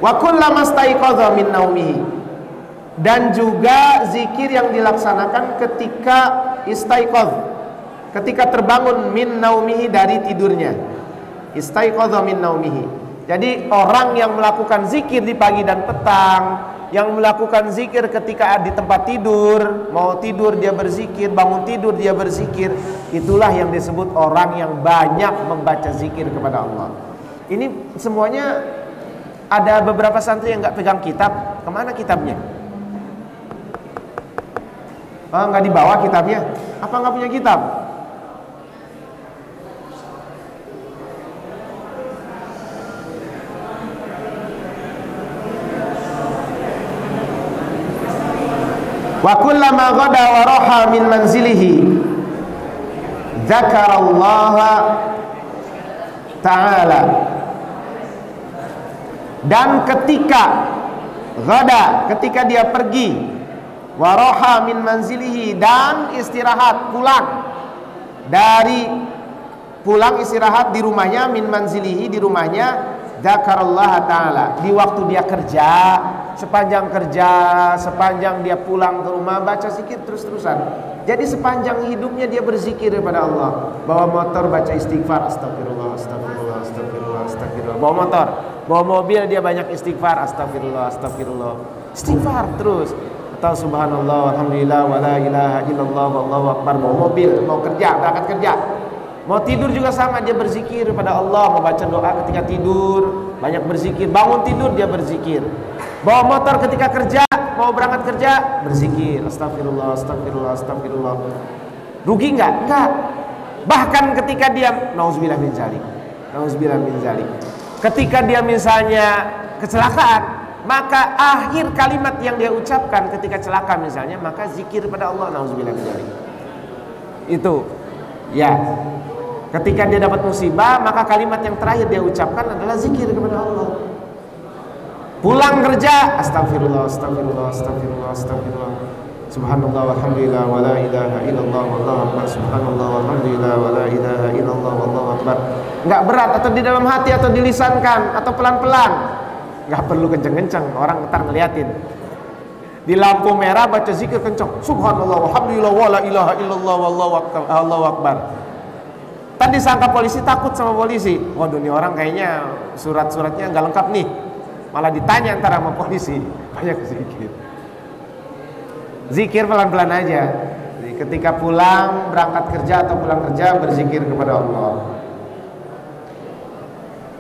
A: Wa kullama staiqadha min naumihi, dan juga zikir yang dilaksanakan ketika istaiqadh, ketika terbangun min naumihi, dari tidurnya. Istaiqadha min naumihi. Jadi orang yang melakukan zikir di pagi dan petang, yang melakukan zikir ketika di tempat tidur, mau tidur dia berzikir, bangun tidur dia berzikir, itulah yang disebut orang yang banyak membaca zikir kepada Allah. Ini semuanya, ada beberapa santri yang nggak pegang kitab. Kemana kitabnya? Oh, nggak dibawa kitabnya? Apa nggak punya kitab? Wa kullama ghada wa raha min manzilihi dzakarallaha ta'ala. Dan ketika ghada, ketika dia pergi, wa raha min manzilihi, dan istirahat, pulang istirahat di rumahnya, min manzilihi, di rumahnya, dzakarallaha ta'ala, di waktu dia kerja sepanjang kerja, sepanjang dia pulang ke rumah baca zikir terus-terusan. Jadi sepanjang hidupnya dia berzikir kepada Allah. Bawa motor baca istighfar, astagfirullah, astagfirullah, astagfirullah, astagfirullah. Bawa motor, bawa mobil dia banyak istighfar, astagfirullah, astagfirullah. Istighfar terus. Atau subhanallah, alhamdulillah, wala ilaha illallah, wallahu akbar. Bawa mobil, mau kerja, berangkat kerja. Mau tidur juga sama, dia berzikir kepada Allah. Mau baca doa ketika tidur, banyak berzikir. Bangun tidur dia berzikir. Bawa motor ketika kerja, mau berangkat kerja, berzikir, astagfirullah, astagfirullah, astagfirullah. Rugi enggak? Enggak. Bahkan ketika dia nauzubillah min zalik, nauzubillah min zalik. Ketika dia misalnya kecelakaan, maka akhir kalimat yang dia ucapkan ketika celaka misalnya, maka zikir pada Allah, nauzubillah min zalik. Itu ya. Ketika dia dapat musibah, maka kalimat yang terakhir dia ucapkan adalah zikir kepada Allah. Pulang kerja, astagfirullah, astagfirullah, astagfirullah, astagfirullah. Subhanallah walhamdulillah wa la ilaha illallah wallahu akbar. Subhanallah walhamdulillah wa la ilaha illallah wallahu akbar. Enggak berat, atau di dalam hati, atau dilisankan, atau pelan-pelan. Enggak perlu kenceng-kenceng, orang ntar ngeliatin. Di lampu merah baca zikir kenceng. Subhanallah walhamdulillah wa la ilaha illallah wallahu akbar. Tadi disangka polisi, takut sama polisi. Waduh, ini orang kayaknya surat-suratnya nggak lengkap nih. Malah ditanya antara sama polisi. Banyak zikir. Zikir pelan-pelan aja. Jadi ketika pulang, berangkat kerja atau pulang kerja, berzikir kepada Allah.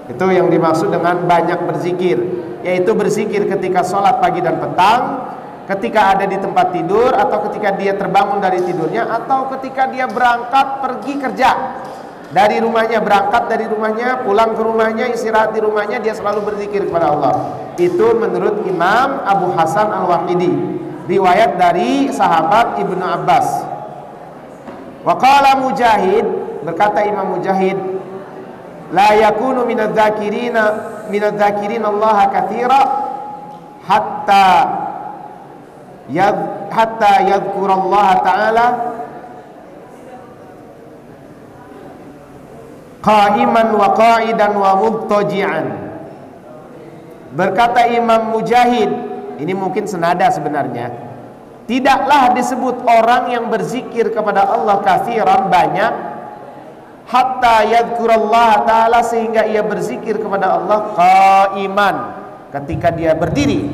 A: Itu yang dimaksud dengan banyak berzikir. Yaitu berzikir ketika sholat pagi dan petang, ketika ada di tempat tidur, atau ketika dia terbangun dari tidurnya, atau ketika dia berangkat pergi kerja. Dari rumahnya, berangkat dari rumahnya, pulang ke rumahnya, istirahat di rumahnya, dia selalu berzikir kepada Allah. Itu menurut Imam Abu Hasan Al-Wahidi, riwayat dari sahabat Ibnu Abbas. Wa qala Mujahid, berkata Imam Mujahid, la yakunu minadz-dzakirin Allah katsira hatta yadhkurallaha ta'ala qa'iman wa qa'idan wa mubtaji'an. Berkata Imam Mujahid, ini mungkin senada sebenarnya, tidaklah disebut orang yang berzikir kepada Allah katsiran, banyak, hatta yadhkurallaha ta'ala, sehingga ia berzikir kepada Allah qa'iman, ketika dia berdiri,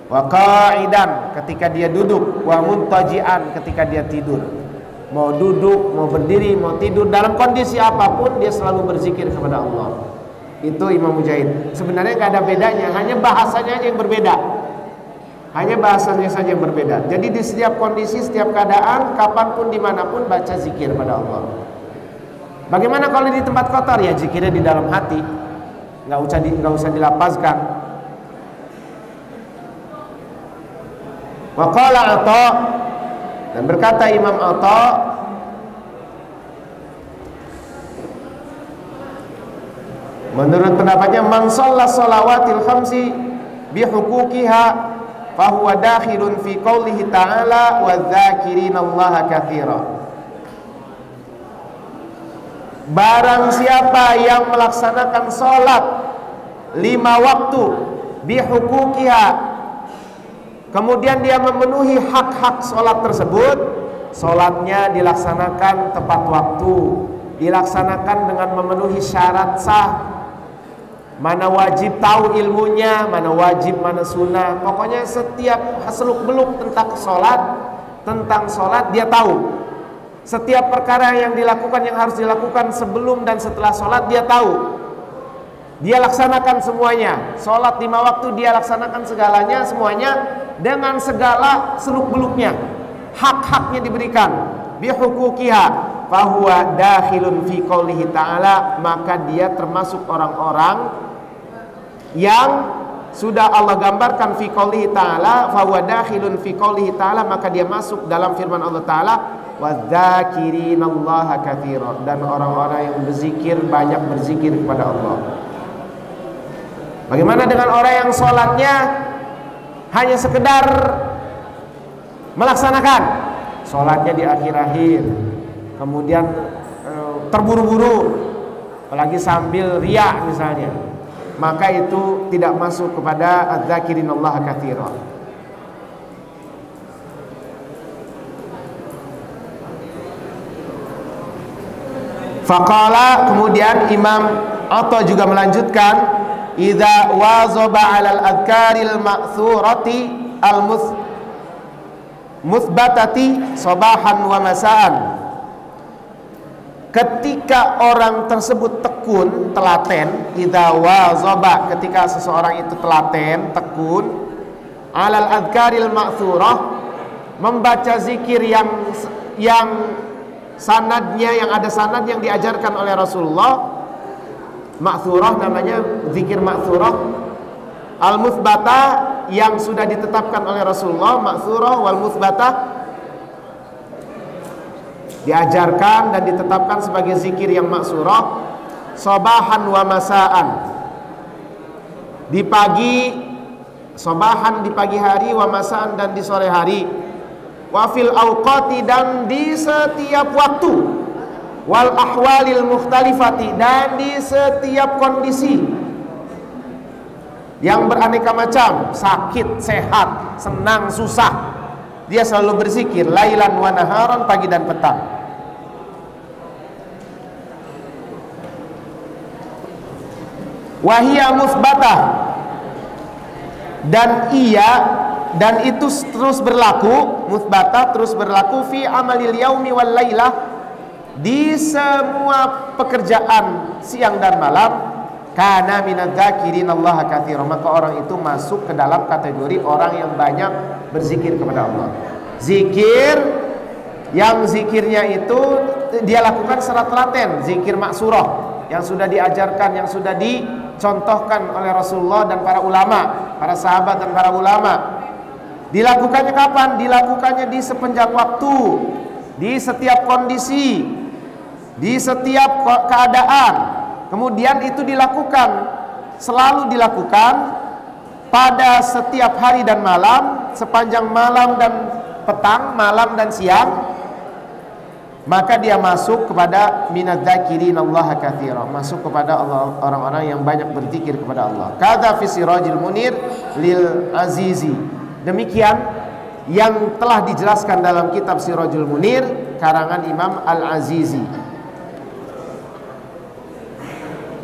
A: wa qa'idan, ketika dia duduk, wa mubtaji'an, ketika dia tidur. Mau duduk, mau berdiri, mau tidur, dalam kondisi apapun dia selalu berzikir kepada Allah. Itu Imam Mujahid. Sebenarnya nggak ada bedanya, hanya bahasanya aja yang berbeda. Hanya bahasanya saja yang berbeda. Jadi di setiap kondisi, setiap keadaan, kapanpun, dimanapun, baca zikir pada Allah. Bagaimana kalau di tempat kotor? Ya zikirnya di dalam hati, nggak usah dilapazkan. Wa qala Atha, dan berkata Imam Atha, menurut pendapatnya, man shalla shalawatil khamsi bihuquqiha fahuwa dakhilun fi qoulihi ta'ala wadz-dzakirinallaha katsira. Barang siapa yang melaksanakan sholat 5 waktu bihuquqiha, kemudian dia memenuhi hak-hak sholat tersebut, sholatnya dilaksanakan tepat waktu, dilaksanakan dengan memenuhi syarat sah, mana wajib tahu ilmunya, mana wajib, mana sunnah. Pokoknya setiap seluk-beluk tentang sholat dia tahu. Setiap perkara yang dilakukan, yang harus dilakukan sebelum dan setelah sholat dia tahu. Dia laksanakan semuanya. Sholat 5 waktu dia laksanakan segalanya, semuanya, dengan segala seluk-beluknya. Hak-haknya diberikan. Bihuquqiha fahuwa dakhilun fi qoulihi ta'ala, maka dia termasuk orang-orang yang sudah Allah gambarkan fi qoulihi ta'ala, fahuwa dakhilun fi qoulihi ta'ala, maka dia masuk dalam firman Allah Ta'ala, wadzakirinallaha katsira, dan orang-orang yang berzikir, banyak berzikir kepada Allah. Bagaimana dengan orang yang sholatnya hanya sekedar melaksanakan, sholatnya di akhir-akhir, kemudian terburu-buru, apalagi sambil riya misalnya, maka itu tidak masuk kepada adz-dzakirinallaha katsiran. Faqala, kemudian Imam Atha juga melanjutkan, idza wazaba 'alal adhkaril ma'thurati al-muthbatati sabahan wa masaan. Ketika orang tersebut tekun, telaten, idza wazaba, ketika seseorang itu telaten, tekun, 'alal adhkaril ma'thurah, membaca zikir yang sanadnya, yang ada sanad yang diajarkan oleh Rasulullah. Ma'thurah namanya, zikir ma'thurah. Al-muthbatah, yang sudah ditetapkan oleh Rasulullah. Ma'thurah wal muthbatah, diajarkan dan ditetapkan sebagai zikir yang ma'thurah. Sabahan wa masaan, di pagi, sabahan di pagi hari, wa masaan dan di sore hari, wafil awqati dan di setiap waktu, wal ahwalil mukhtalifati dan di setiap kondisi yang beraneka macam, sakit, sehat, senang, susah, dia selalu berzikir lailan wa naharan, pagi dan petang. Wahia musbatah, dan itu terus berlaku, musbatah terus berlaku, fi amalil yaumi wal lailah, di semua pekerjaan siang dan malam. Kana minadz-dzakirinallaha katsiran, maka orang itu masuk ke dalam kategori orang yang banyak berzikir kepada Allah. Zikir yang zikirnya itu dia lakukan secara telaten, zikir maksurah yang sudah diajarkan, yang sudah dicontohkan oleh Rasulullah dan para ulama, para sahabat dan para ulama. Dilakukannya kapan? Dilakukannya di sepenjang waktu, di setiap kondisi, di setiap keadaan. Kemudian itu dilakukan, selalu dilakukan pada setiap hari dan malam, sepanjang malam dan petang, malam dan siang. Maka dia masuk kepada minadz-dzakirinallaha katsiran, masuk kepada orang-orang yang banyak berzikir kepada Allah. Kadza fi Sirajil Munir lil Azizi. Demikian yang telah dijelaskan dalam kitab Sirajul Munir karangan Imam Al-Azizi.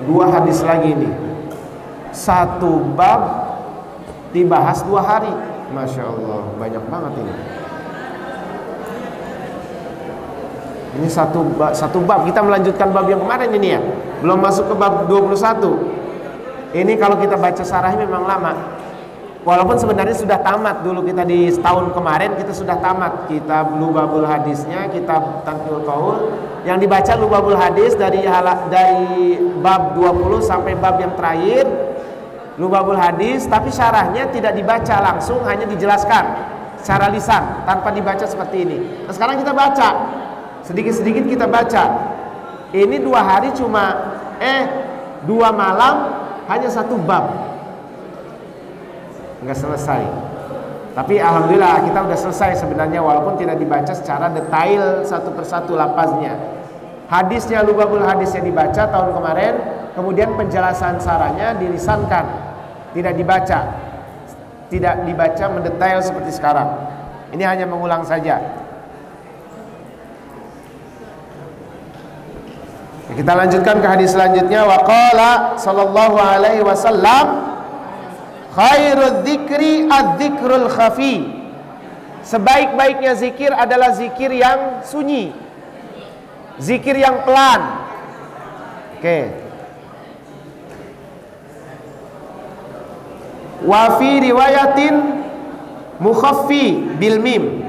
A: Dua hadis lagi ini, satu bab dibahas 2 hari. Masya Allah, banyak banget ini. Ini satu bab, kita melanjutkan bab yang kemarin ini ya, belum masuk ke bab 21. Ini kalau kita baca syarahnya memang lama. Walaupun sebenarnya sudah tamat dulu, kita di setahun kemarin kita sudah tamat kitab Lubabul Hadisnya, kitab Tanqihul Qaul. Yang dibaca Lubabul Hadis dari bab 20 sampai bab yang terakhir Lubabul Hadis, tapi syarahnya tidak dibaca langsung, hanya dijelaskan secara lisan tanpa dibaca seperti ini. Nah, sekarang kita baca sedikit-sedikit, kita baca. Ini 2 hari cuma 2 malam hanya 1 bab. Nggak selesai. Tapi alhamdulillah kita udah selesai sebenarnya, walaupun tidak dibaca secara detail satu persatu lafaznya. Hadisnya, Lubabul Hadisnya dibaca tahun kemarin, kemudian penjelasan syarahnya dilisankan, tidak dibaca mendetail seperti sekarang. Ini hanya mengulang saja. Kita lanjutkan ke hadis selanjutnya. Wa qala sallallahu alaihi wasallam, khairul dzikri adz-dzikrul khafi. Sebaik-baiknya zikir adalah zikir yang sunyi, zikir yang pelan. Oke. Wa fi riwayatin mukhaffi bil mim.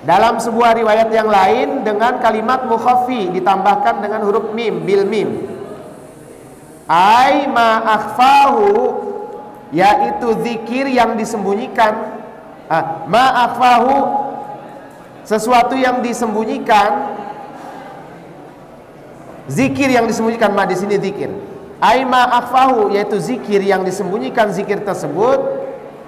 A: Dalam sebuah riwayat yang lain dengan kalimat mukhaffi ditambahkan dengan huruf mim, bil mim. Ai ma akhfahu, yaitu zikir yang disembunyikan. Ma'akhfahu, sesuatu yang disembunyikan, zikir yang disembunyikan. Ma di sini zikir. Ai ma'akhfahu, yaitu zikir yang disembunyikan. Zikir tersebut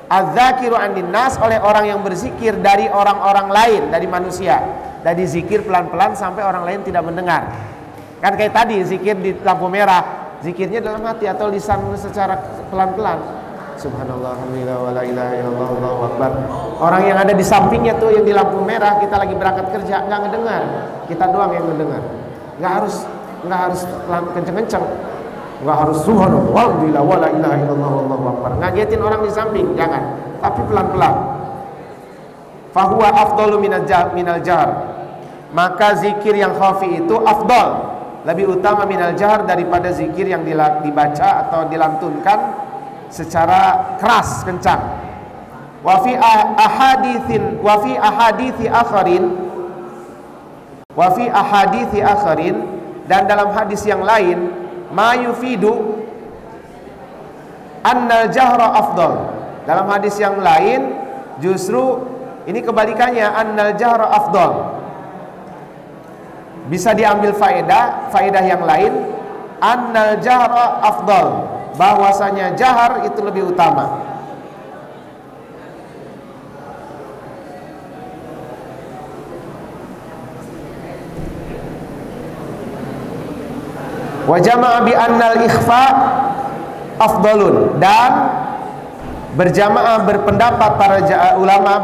A: adz-dzakiru 'anil nas, oleh orang yang berzikir dari orang-orang lain, dari manusia. Dari zikir pelan-pelan sampai orang lain tidak mendengar. Kan kayak tadi zikir di lampu merah, Zikirnya dalam hati atau lisan secara pelan-pelan. Subhanallah, alhamdulillah, wa la ilaha illallah, Allahu akbar. Orang yang ada di sampingnya tuh yang di lampu merah, kita lagi berangkat kerja, nggak ngedengar. Kita doang yang ngedengar. Nggak harus kenceng-kenceng. Nggak harus subhanallah, alhamdulillah, wa la ilaha illallah, Allahu akbar. Ngagetin orang di samping, jangan. Tapi pelan-pelan. Fahuwa afdalu minal jahr. Maka zikir yang khafi itu afdal, lebih utama minal jahr daripada zikir yang dibaca atau dilantunkan secara keras, kencang. Wa fi ahadithi akharin, dan dalam hadis yang lain, ma yufidu annal jahra afdal. Dalam hadis yang lain justru ini kebalikannya, annal jahra afdal. Bisa diambil faedah yang lain, annal jahra afdal, bahwasanya jahar itu lebih utama. Wa jama'a bi annal ikhfa afdalun, dan berjamaah berpendapat para ulama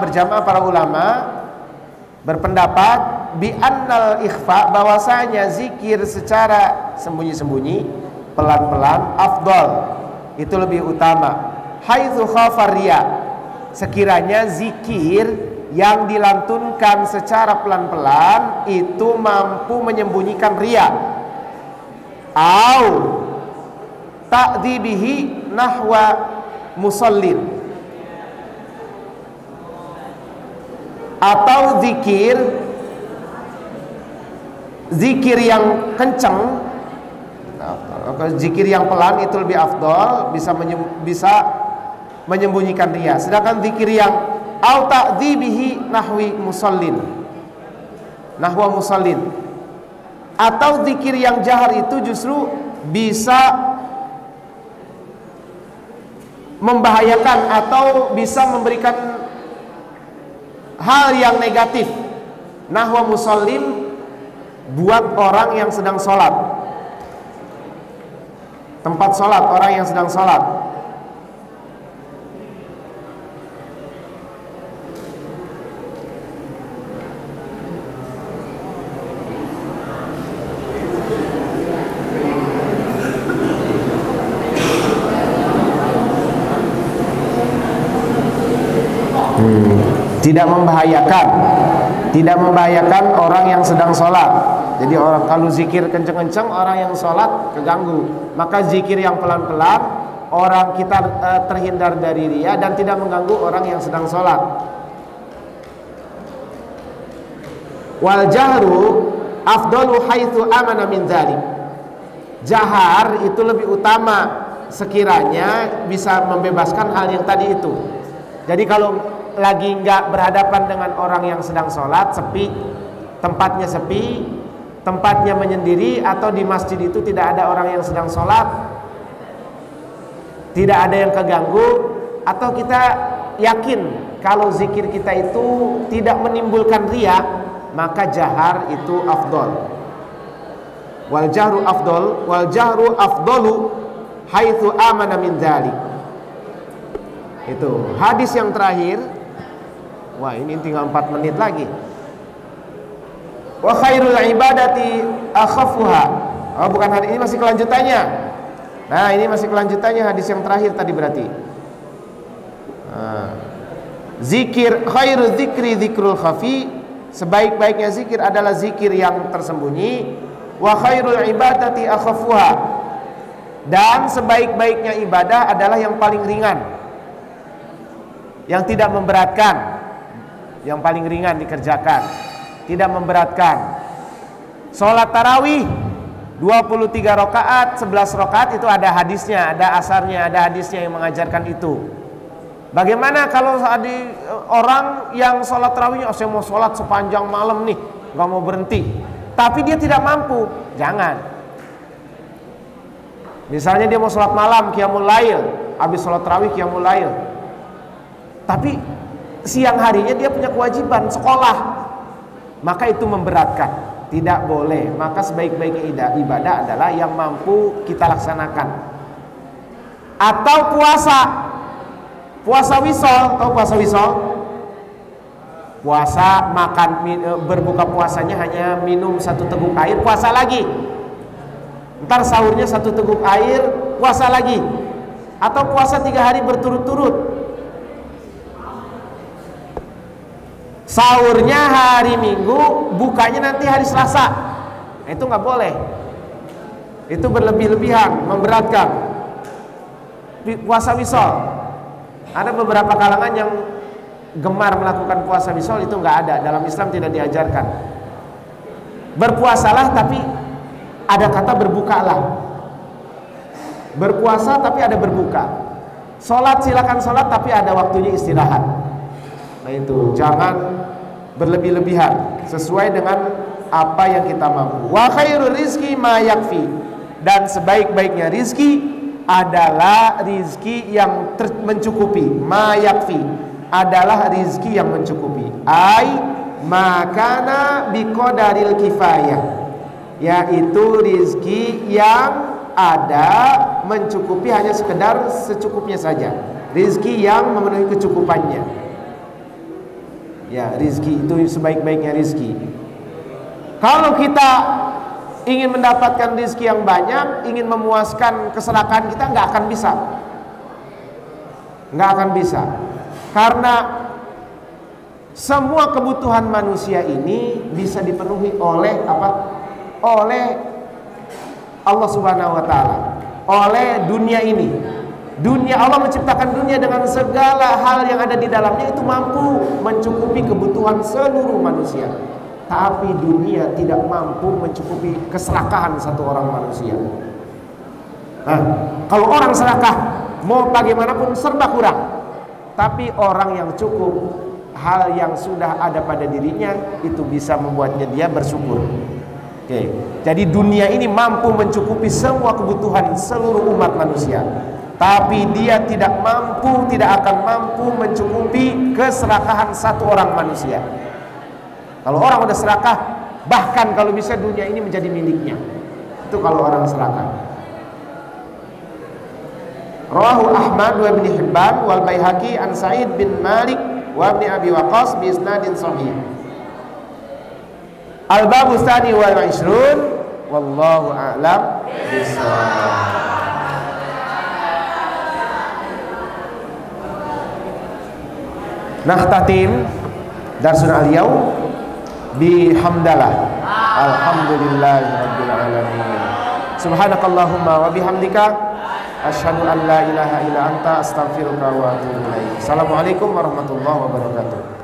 A: berpendapat bi annal ikhfa, bahwasanya zikir secara sembunyi-sembunyi, pelan-pelan, afdal, itu lebih utama. Haitsu khafar riya, sekiranya zikir yang dilantunkan secara pelan-pelan itu mampu menyembunyikan riya. Au ta'dzibihi nahwa musallin, atau zikir yang kencang, zikir yang pelan itu lebih afdal, bisa menyembunyikan riya. Sedangkan zikir yang au ta'dzibihi nahwa musallin, atau zikir yang jahar itu justru bisa membahayakan atau bisa memberikan hal yang negatif, nahwa musallin, buat orang yang sedang sholat, tempat sholat orang yang sedang sholat. Tidak membahayakan orang yang sedang sholat. Jadi orang kalau zikir kenceng-kenceng, orang yang sholat keganggu. Maka zikir yang pelan-pelan, orang kita terhindar dari riya dan tidak mengganggu orang yang sedang sholat. Wal jahru afdalu haitsu amana min dzalik. Jahar itu lebih utama sekiranya bisa membebaskan hal yang tadi itu. Jadi kalau lagi nggak berhadapan dengan orang yang sedang sholat, tempatnya menyendiri, atau di masjid itu tidak ada orang yang sedang sholat, tidak ada yang keganggu, atau kita yakin kalau zikir kita itu tidak menimbulkan riya, maka jahar itu afdol. Wal jahru afdalu haitsu amana min dzalik. Itu hadis yang terakhir. Wah, ini tinggal 4 menit lagi. Wa khairul ibadati akhafuha. Oh, bukan hadis ini, masih kelanjutannya. Nah, ini masih kelanjutannya hadis yang terakhir tadi berarti. Zikir khairu dzikri dzikrul khafi, sebaik-baiknya zikir adalah zikir yang tersembunyi. Wa khairul ibadati akhafuha, dan sebaik-baiknya ibadah adalah yang paling ringan, yang tidak memberatkan, yang paling ringan dikerjakan, tidak memberatkan. Sholat tarawih 23 rakaat, 11 rakaat itu ada hadisnya, ada asarnya, ada hadisnya yang mengajarkan itu. Bagaimana kalau ada orang yang sholat tarawihnya, saya mau sholat sepanjang malam nih, gak mau berhenti, tapi dia tidak mampu? Jangan. Misalnya dia mau sholat malam, qiyamul lail, habis sholat tarawih qiyamul lail, tapi siang harinya dia punya kewajiban sekolah, maka itu memberatkan. tidak boleh. Maka sebaik-baiknya ibadah adalah yang mampu kita laksanakan. Atau puasa wisol. Tahu puasa wisol? Puasa makan berbuka puasanya hanya minum 1 teguk air, puasa lagi. Ntar sahurnya 1 teguk air, puasa lagi. Atau puasa 3 hari berturut-turut. Sahurnya hari Minggu, bukanya nanti hari Selasa. Itu nggak boleh. Itu berlebih-lebihan, memberatkan. Puasa wisol. Ada beberapa kalangan yang gemar melakukan puasa wisol, itu nggak ada, dalam Islam tidak diajarkan. Berpuasalah tapi ada kata berbukalah. Berpuasa tapi ada berbuka. Sholat silakan sholat tapi ada waktunya istirahat. Nah itu jangan berlebih-lebihan, sesuai dengan apa yang kita mampu. Wa khairul rizki ma yakfi, dan sebaik-baiknya rizki adalah rizki yang mencukupi. Ma yakfi adalah rizki yang mencukupi. Ai makana biqadaril kifayah, yaitu rizki yang ada mencukupi hanya sekedar secukupnya saja. Rizki yang memenuhi kecukupannya. Ya, rizki itu sebaik-baiknya rizki. Kalau kita ingin mendapatkan rizki yang banyak, ingin memuaskan keserakahan kita, nggak akan bisa. Nggak akan bisa. Karena semua kebutuhan manusia ini bisa dipenuhi oleh apa? Oleh Allah Subhanahu wa taala, oleh dunia ini. Dunia, Allah menciptakan dunia dengan segala hal yang ada di dalamnya, itu mampu mencukupi kebutuhan seluruh manusia. Tapi dunia tidak mampu mencukupi keserakahan satu orang manusia. Nah, kalau orang serakah, mau bagaimanapun serba kurang. Tapi orang yang cukup, hal yang sudah ada pada dirinya, itu bisa membuatnya dia bersyukur. Oke. Jadi dunia ini mampu mencukupi semua kebutuhan seluruh umat manusia. Tapi dia tidak mampu, tidak akan mampu mencukupi keserakahan satu orang manusia. Kalau orang udah serakah, bahkan kalau bisa dunia ini menjadi miliknya. Itu kalau orang serakah. Rawahu Ahmad wa Ibn Hibban wal Baihaqi an Sa'id bin Malik wa Ibn Abi Waqqas bi isnadin sahih. Al-babu tsani wal 20 wallahu a'lam bishawab. Nakhtatim darsun al-yaum bihamdalah. Alhamdulillahirabbil alamin. Subhanakallahumma wa bihamdika asyhadu an la ilaha illa anta astaghfiruka wa atubu ilaik. Assalamualaikum warahmatullahi wabarakatuh.